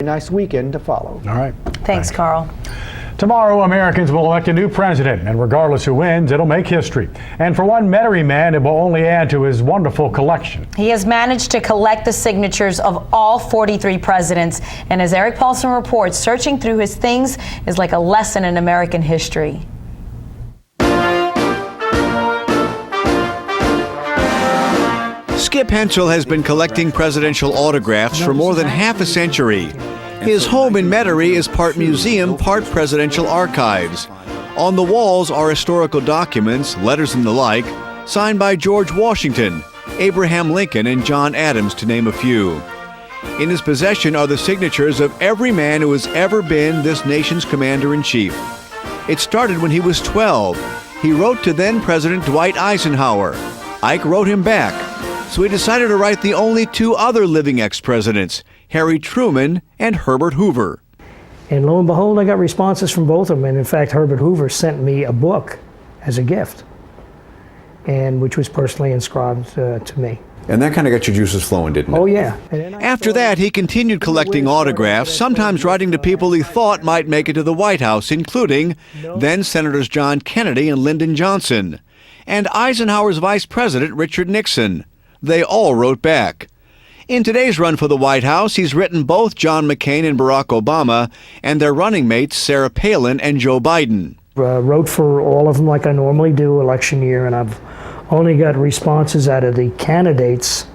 Nice weekend to follow. All right. Thanks, Carl. Tomorrow, Americans will elect a new president, and regardless who wins, it'll make history. And for one Metairie man, it will only add to his wonderful collection. He has managed to collect the signatures of all 43 presidents. And as Eric Paulson reports, searching through his things is like a lesson in American history. Skip Hensel has been collecting presidential autographs for more than half a century. His home in Metairie is part museum, part presidential archives. On the walls are historical documents, letters and the like, signed by George Washington, Abraham Lincoln, and John Adams, to name a few. In his possession are the signatures of every man who has ever been this nation's commander-in-chief. It started when he was 12. He wrote to then-President Dwight Eisenhower. Ike wrote him back. So he decided to write the only two other living ex-presidents, Harry Truman and Herbert Hoover. And lo and behold, I got responses from both of them. And in fact, Herbert Hoover sent me a book as a gift, and which was personally inscribed to me. And that kind of got your juices flowing, didn't it? Oh, yeah. After that, he continued collecting autographs, sometimes writing to people he thought might make it to the White House, including then-Senators John Kennedy and Lyndon Johnson, and Eisenhower's Vice President Richard Nixon. They all wrote back. In today's run for the White House, he's written both John McCain and Barack Obama and their running mates Sarah Palin and Joe Biden. Wrote for all of them like I normally do election year, and I've only got responses out of the candidates,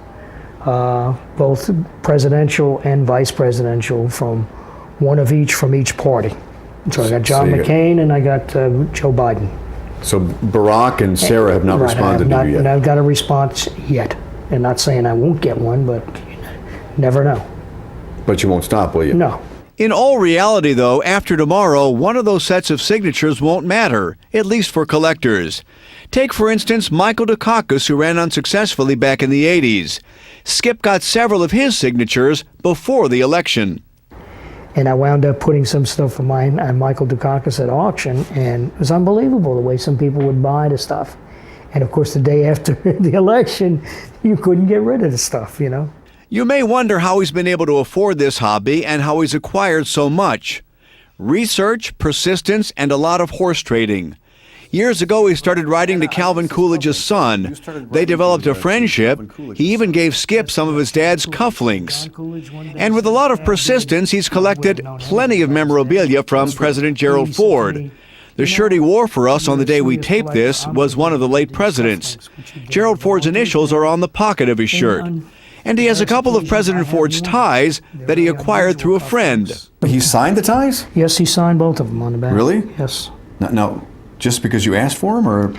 both presidential and vice presidential, from one of each from each party. So I got John McCain and I got Joe Biden. So Barack and Sarah have not responded to you yet? And I've got a response yet. And not saying I won't get one, but you never know. But you won't stop, will you? No. In all reality, though, after tomorrow, one of those sets of signatures won't matter, at least for collectors. Take, for instance, Michael Dukakis, who ran unsuccessfully back in the 80s. Skip got several of his signatures before the election. And I wound up putting some stuff of mine on Michael Dukakis at auction, and it was unbelievable the way some people would buy the stuff. And of course, the day after the election, you couldn't get rid of the stuff, you know. You may wonder how he's been able to afford this hobby and how he's acquired so much. Research, persistence, and a lot of horse trading. Years ago, he started writing to Calvin Coolidge's son. They developed a friendship. He even gave Skip some of his dad's cufflinks. And with a lot of persistence, he's collected plenty of memorabilia from President Gerald Ford. The shirt he wore for us on the day we taped this was one of the late presidents. Gerald Ford's initials are on the pocket of his shirt. And he has a couple of President Ford's ties that he acquired through a friend. He signed the ties? Yes, he signed both of them on the back. Really? Yes. No, just because you asked for them, or?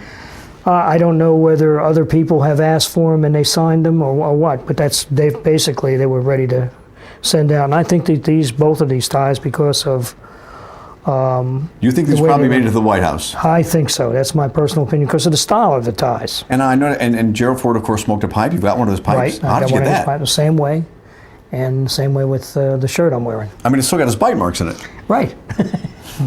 I don't know whether other people have asked for them and they signed them or what, but they were ready to send out. And I think that both of these ties, because of you think these probably made it to the White House? I think so. That's my personal opinion because of the style of the ties. And I know, and Gerald Ford, of course, smoked a pipe. You've got one of those pipes. Right. How did you get that? The same way, and the same way with the shirt I'm wearing. I mean, it's still got his bite marks in it. Right.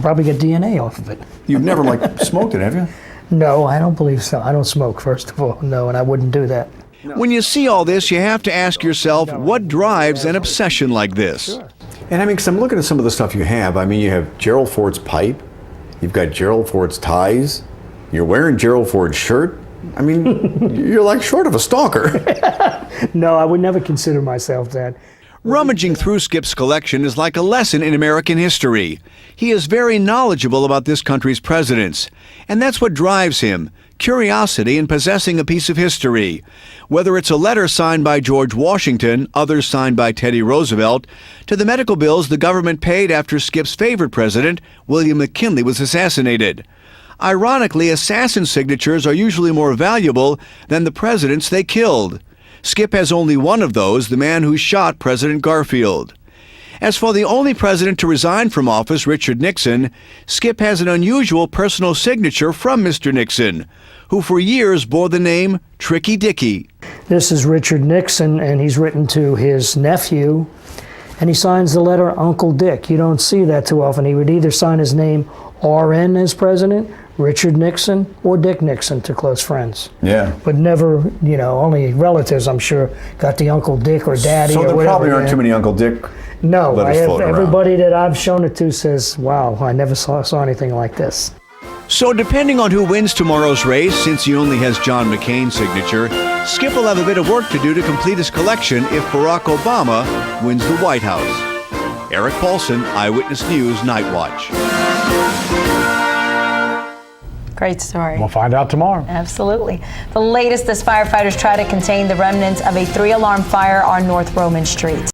Probably get DNA off of it. You've never smoked it, have you? No, I don't believe so. I don't smoke, first of all. No, and I wouldn't do that. When you see all this, you have to ask yourself, what drives an obsession like this? Sure. And I mean, because I'm looking at some of the stuff you have. I mean, you have Gerald Ford's pipe. You've got Gerald Ford's ties. You're wearing Gerald Ford's shirt. I mean, you're like short of a stalker. No, I would never consider myself that. Rummaging through Skip's collection is like a lesson in American history. He is very knowledgeable about this country's presidents, and that's what drives him, curiosity in possessing a piece of history. Whether it's a letter signed by George Washington, others signed by Teddy Roosevelt, to the medical bills the government paid after Skip's favorite president, William McKinley, was assassinated. Ironically, assassin signatures are usually more valuable than the presidents they killed. Skip has only one of those, the man who shot President Garfield. As for the only president to resign from office, Richard Nixon, Skip has an unusual personal signature from Mr. Nixon, who for years bore the name Tricky Dicky. This is Richard Nixon, and he's written to his nephew, and he signs the letter Uncle Dick. You don't see that too often. He would either sign his name RN as president, Richard Nixon, or Dick Nixon to close friends. Yeah. But never, only relatives, I'm sure, got the Uncle Dick or Daddy or whatever. So there probably aren't too many Uncle Dick No, I letters have floating around. everybody that I've shown it to says, wow, I never saw anything like this. So depending on who wins tomorrow's race, since he only has John McCain's signature, Skip will have a bit of work to do to complete his collection if Barack Obama wins the White House. Eric Paulson, Eyewitness News, Night Watch. Great story. We'll find out tomorrow. Absolutely. The latest as firefighters try to contain the remnants of a 3-alarm fire on North Roman Street.